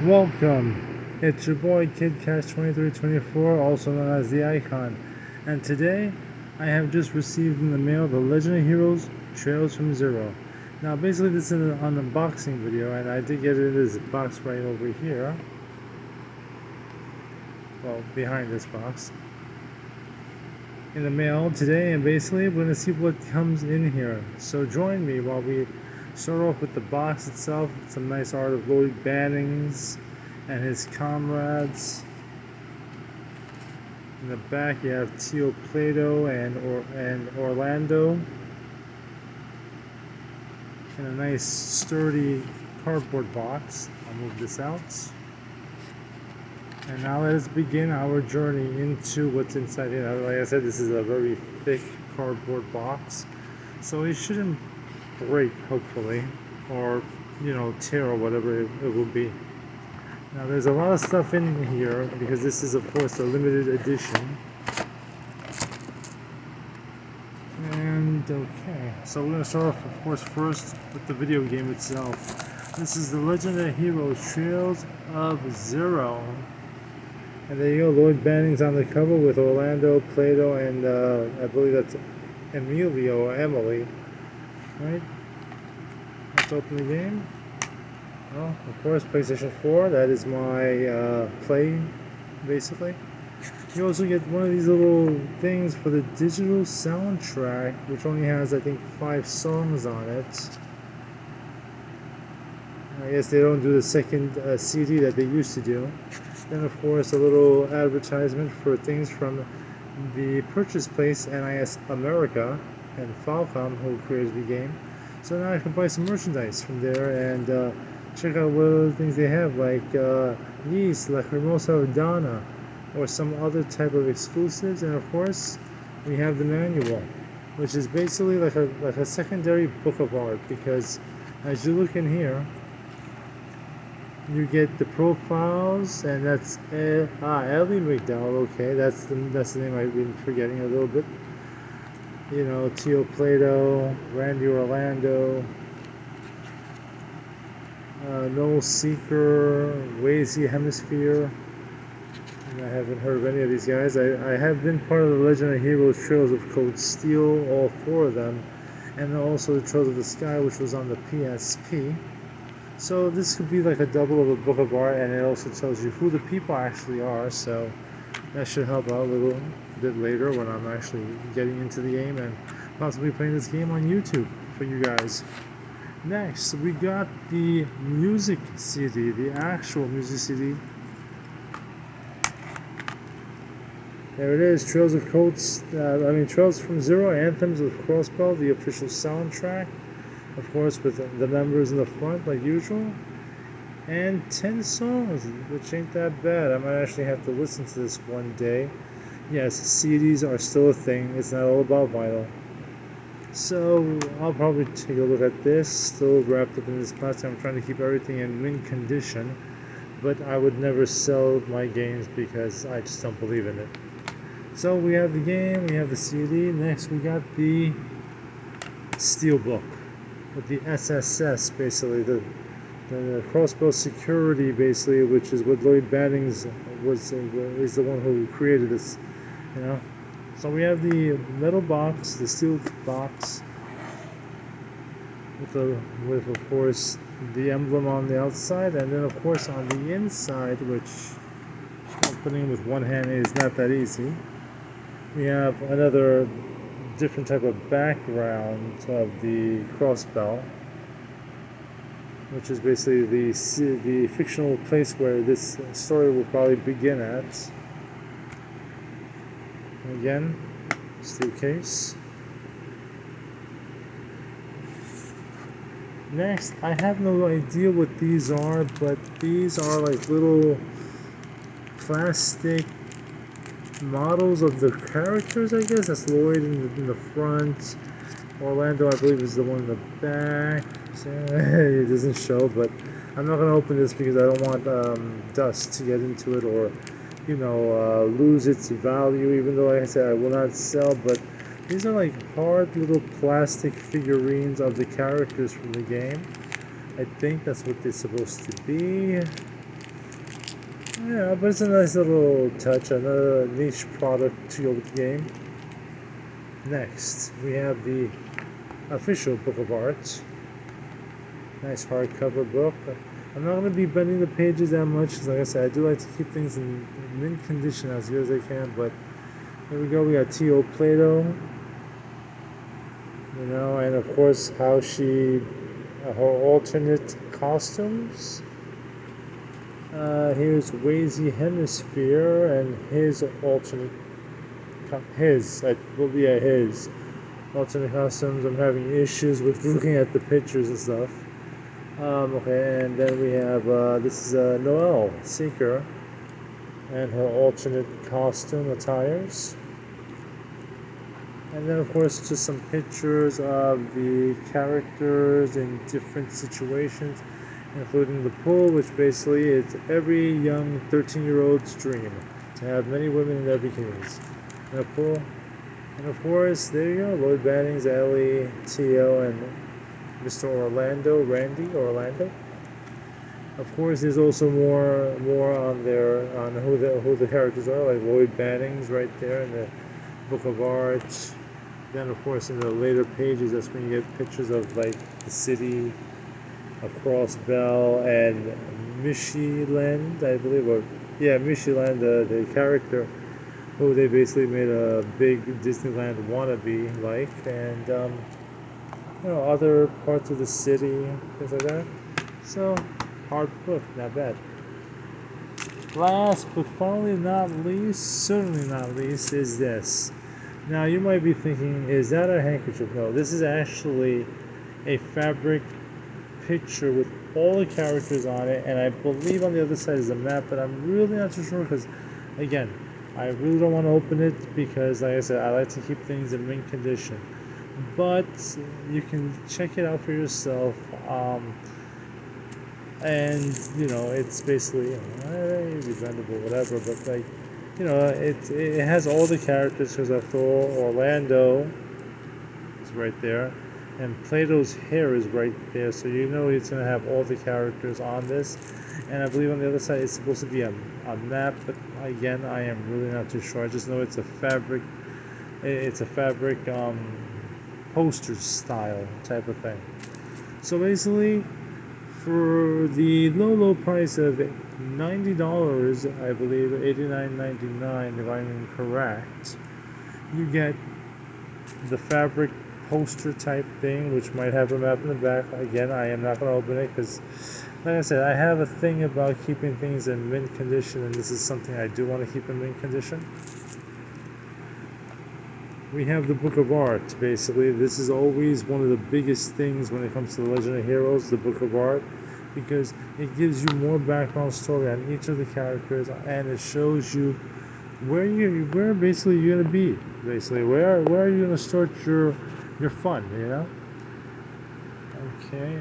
Welcome, it's your boy KidCash2324, also known as the Icon, and today I have just received in the mail the Legend of Heroes Trails from Zero. Now basically this is an unboxing video, and I did get it in this box right over here, well, behind this box, in the mail today, and basically we're going to see what comes in here. So join me while we start off with the box itself. Some nice art of Lloyd Bannings and his comrades. In the back you have Tio Plato and Orlando in a nice sturdy cardboard box. I'll move this out. And now let us begin our journey into what's inside here. Like I said, this is a very thick cardboard box, so it shouldn't break, hopefully, or tear or whatever it will be. Now there's a lot of stuff in here because this is of course a limited edition. And okay, so we're going to start off of course first with the video game itself. This is the Legend of Heroes Trails of Zero. And there you go, Lloyd Bannings on the cover with Orlando, Plato, and I believe that's Emilio or Emily. Right? Let's open the game. Well, of course, PlayStation 4. That is my play, basically. You also get one of these little things for the digital soundtrack, which only has, I think, 5 songs on it. I guess they don't do the second CD that they used to do. Then, of course, a little advertisement for things from the purchase place, NIS America, and Falcom, who created the game. So now I can buy some merchandise from there and check out what other things they have, like Yeast, La Cremosa Donna, or some other type of exclusives. And of course, we have the manual, which is basically like a secondary book of art, because as you look in here, you get the profiles, and that's Ellie McDowell. Okay, that's the name I've been forgetting a little bit. You know, Tio Plato, Randy Orlando, Noel Seeker, Wazy Hemisphere. And I haven't heard of any of these guys. I have been part of the Legend of Heroes Trails of Code Steel, all 4 of them, and also the Trails of the Sky, which was on the PSP. So this could be like a double of a book of art, and it also tells you who the people actually are, so that should help out a little bit later when I'm actually getting into the game and possibly playing this game on YouTube for you guys. Next, we got the music CD, the actual music CD. There it is, Trails of Trails from Zero, Anthems of Crossbow, the official soundtrack. Of course, with the members in the front, like usual. And 10 songs, which ain't that bad. I might actually have to listen to this one day. Yes, CDs are still a thing. It's not all about vinyl. So, I'll probably take a look at this. Still wrapped up in this plastic. I'm trying to keep everything in mint condition. But I would never sell my games because I just don't believe in it. So, we have the game, we have the CD. Next, we got the Steelbook with the SSS, basically, the crossbow security, basically, which is what Lloyd Bannings is the one who created this, So we have the metal box, the steel box, with of course the emblem on the outside, and then of course on the inside, which opening with one hand is not that easy. We have another different type of background of the crossbow, which is basically the fictional place where this story will probably begin at. Again, steel case. Next, I have no idea what these are, but these are like little plastic models of the characters, I guess. That's Lloyd in the front. Orlando, I believe, is the one in the back. It doesn't show, but I'm not going to open this because I don't want dust to get into it, or lose its value, even though, like I said, I will not sell. But these are like hard little plastic figurines of the characters from the game. I think that's what they're supposed to be. Yeah, but it's a nice little touch, another niche product to go with the game. Next, we have the official book of art. Nice hardcover book. I'm not going to be bending the pages that much because, like I said, I do like to keep things in mint condition as good as I can. But here we go. We got T.O. Plato, and of course how she, her alternate costumes. Here's Wazy Hemisphere and his alternate, his alternate costumes. I'm having issues with looking at the pictures and stuff. Okay, and then we have, this is Noelle Seeker and her alternate costume attires. And then, of course, just some pictures of the characters in different situations, including the pool, which basically is every young 13-year-old's dream, to have many women in their bikinis in a pool. And of course, there you go, Lloyd Bannings, Ellie, T.O., and Mr. Randy Orlando. Of course, there's also more on there on who the characters are, like Lloyd Bannings right there in the book of art. Then, of course, in the later pages, that's when you get pictures of like the city of Cross Bell and Mishyland, I believe, Mishyland, the character who they basically made a big Disneyland wannabe like, and other parts of the city, things like that. So, hard book, not bad. Last but finally not least, certainly not least, is this. Now you might be thinking, is that a handkerchief? No, this is actually a fabric picture with all the characters on it, and I believe on the other side is a map, but I'm really not too sure because, again, I really don't want to open it because, like I said, I like to keep things in mint condition. But you can check it out for yourself, and it's basically maybe bendable, whatever. But like, it has all the characters because after all, Orlando is right there, and Plato's hair is right there, so it's gonna have all the characters on this. And I believe on the other side it's supposed to be a map, but again, I am really not too sure. I just know it's a fabric. It's a fabric poster style type of thing. So basically, for the low price of $90, I believe $89.99 if I'm correct, you get the fabric poster type thing, which might have a map in the back. Again, I am not going to open it because, like I said, I have a thing about keeping things in mint condition, and this is something I do want to keep in mint condition. We have the Book of Art, basically. This is always one of the biggest things when it comes to the Legend of Heroes, the Book of Art, because it gives you more background story on each of the characters, and it shows you where basically you're gonna be. Basically, where are you gonna start your fun? Okay.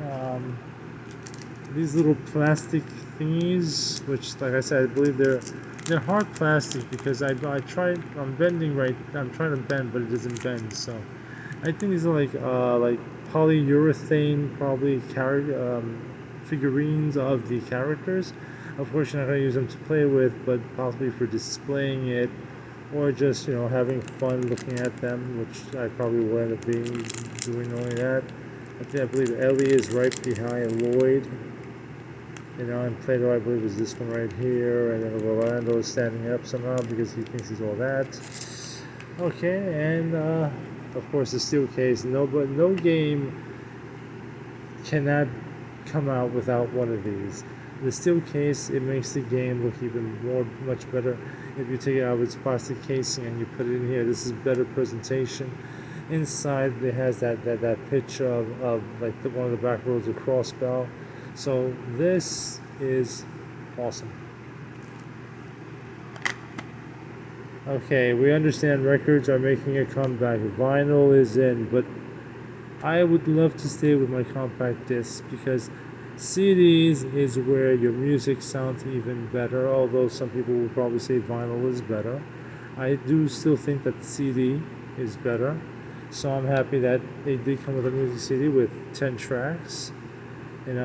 These little plastic thingies, which, like I said, I believe they're hard plastic because I'm bending right. I'm trying to bend, but it doesn't bend. So I think these are like polyurethane, probably figurines of the characters. Of course, you're not going to use them to play with, but possibly for displaying it, or just having fun looking at them, which I probably will end up doing only that. I believe Ellie is right behind Lloyd. And Plato, I believe, is this one right here, and then Orlando is standing up somehow because he thinks he's all that. Okay, and of course the steel case. No game cannot come out without one of these. The steel case, it makes the game look much better. If you take it out of its plastic casing and you put it in here, this is better presentation. Inside, it has that picture of like one of the back rows of Crossbell. So this is awesome. Okay, we understand records are making a comeback. Vinyl is in, but I would love to stay with my compact disc because CDs is where your music sounds even better, although some people will probably say vinyl is better. I do still think that the CD is better, so I'm happy that they did come with a music CD with 10 tracks. And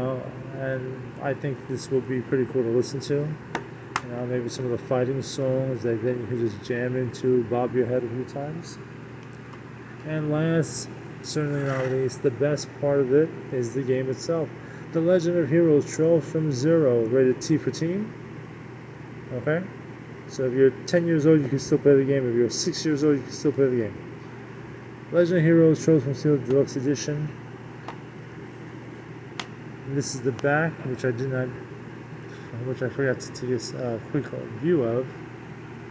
I think this will be pretty cool to listen to. You know, maybe some of the fighting songs that then you can just jam into, bob your head a few times. And last, certainly not least, the best part of it is the game itself. The Legend of Heroes Trails from Zero, rated T for teen. Okay? So if you're 10 years old, you can still play the game. If you're 6 years old, you can still play the game. Legend of Heroes Trails from Zero Deluxe Edition. And this is the back, which I forgot to take a quick view of,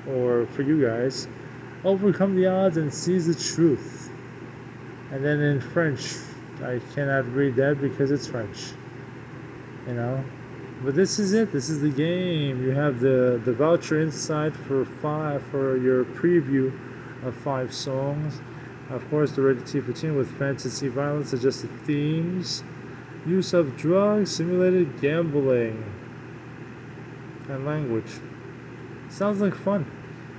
or for you guys. Overcome the odds and seize the truth. And then in French, I cannot read that because it's French. You know, but this is it. This is the game. You have the voucher inside for your preview of 5 songs. Of course, the rated T for teen with fantasy, violence, suggested themes, use of drugs, simulated gambling, and language. Sounds like fun.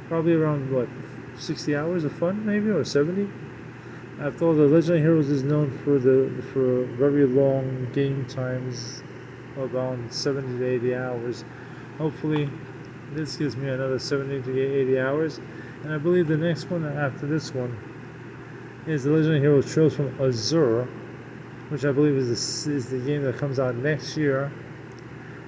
Probably around what, 60 hours of fun, maybe, or 70. After all, the Legend of Heroes is known for very long game times, about 70 to 80 hours. Hopefully, this gives me another 70 to 80 hours, and I believe the next one after this one is the Legend of Heroes Trails from Azure, which I believe is the game that comes out next year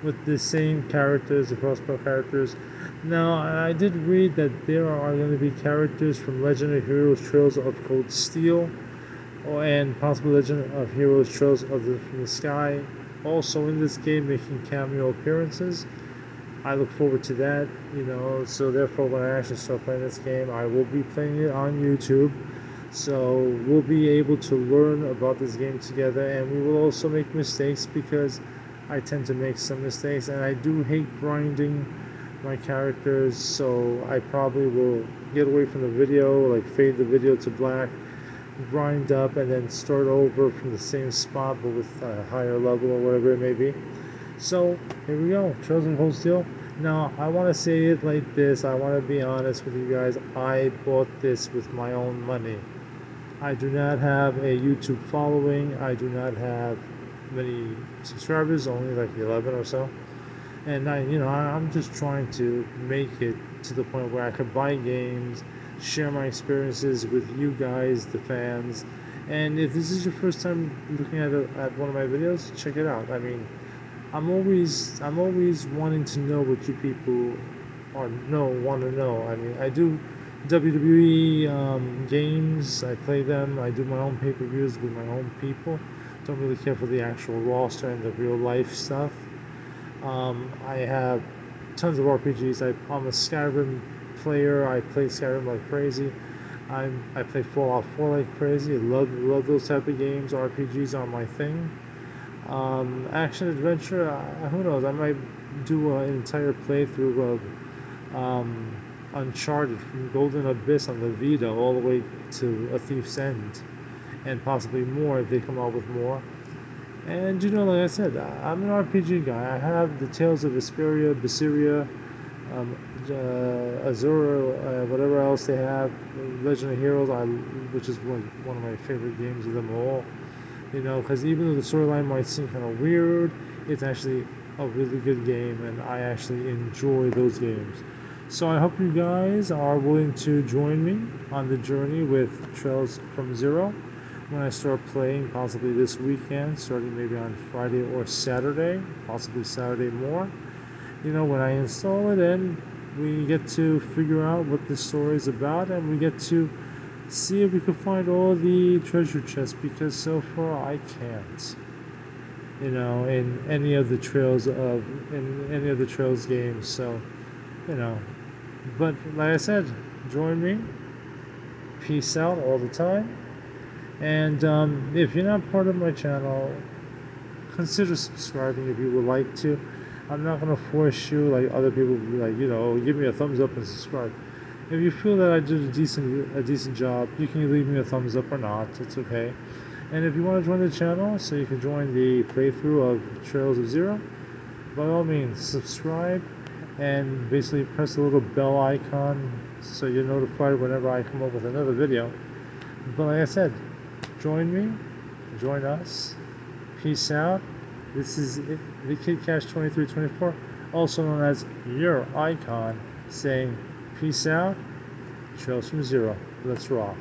with the same characters, the crossbow characters. Now, I did read that there are going to be characters from Legend of Heroes Trails of Cold Steel, and possibly Legend of Heroes Trails from the Sky, also in this game, making cameo appearances. I look forward to that, you know, so therefore when I actually start playing this game, I will be playing it on YouTube. So we'll be able to learn about this game together, and we will also make mistakes because I tend to make some mistakes, and I do hate grinding my characters, so I probably will get away from the video, like fade the video to black, grind up, and then start over from the same spot but with a higher level or whatever it may be. So here we go, Trails of Cold Steel. Now I want to say it like this, I want to be honest with you guys, I bought this with my own money. I do not have a YouTube following, I do not have many subscribers, only like 11 or so. And I'm just trying to make it to the point where I could buy games, share my experiences with you guys, the fans. And if this is your first time looking at one of my videos, check it out. I mean, I'm always wanting to know what you people want to know. I mean, I do WWE games, I play them, I do my own pay-per-views with my own people. Don't really care for the actual roster and the real life stuff. I have tons of RPGs. I'm a Skyrim player. I play Skyrim like crazy. I play Fallout 4 like crazy. I love those type of games. RPGs are my thing. Action adventure, who knows? I might do an entire playthrough of Uncharted from Golden Abyss on the Vita all the way to A Thief's End, and possibly more if they come out with more. And like I said, I'm an RPG guy. I have the Tales of Vesperia, Berseria, Azure, whatever else they have, Legend of Heroes, which is one of my favorite games of them all. Because even though the storyline might seem kind of weird, it's actually a really good game, and I actually enjoy those games. So I hope you guys are willing to join me on the journey with Trails from Zero when I start playing, possibly this weekend, starting maybe on Friday or Saturday, possibly Saturday more. When I install it, and we get to figure out what the story is about, and we get to see if we can find all the treasure chests, because so far I can't. In any of the Trails games. So, but like I said, join me. Peace out all the time. And if you're not part of my channel, consider subscribing if you would like to. I'm not going to force you like other people be like, give me a thumbs up and subscribe. If you feel that I did a decent job, you can leave me a thumbs up or not. It's okay. And if you want to join the channel, so you can join the playthrough of Trails of Zero, by all means, subscribe and basically press the little bell icon so you're notified whenever I come up with another video. But like I said, join me, join us. Peace out. This is it. the KidCash2324, also known as your icon, saying peace out, trails from zero. Let's rock.